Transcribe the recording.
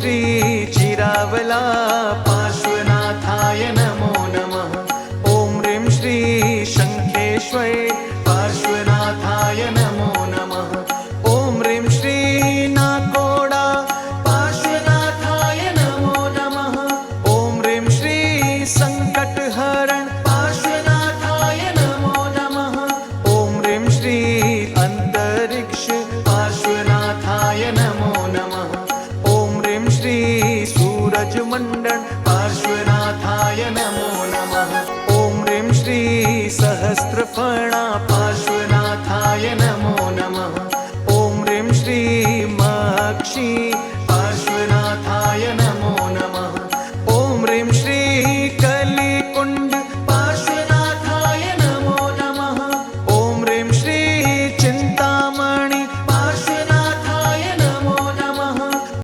श्री चिरावला पार्श्वनाथाय नमो नमः। ॐ ह्रीं श्री शङ्खेश्वर पार्श्वनाथाय नमो नमः। ॐ ह्रीं श्री नाकोडा पार्श्वनाथाय नमो नमः। ॐ ह्रीं श्री संकटहरण पार्श्वनाथाय नमो नमः। ॐ ह्रीं श्री अंतरिक्ष पार्श्वनाथाय नमो नमः। ॐ ह्रीं श्री सूरजमंडल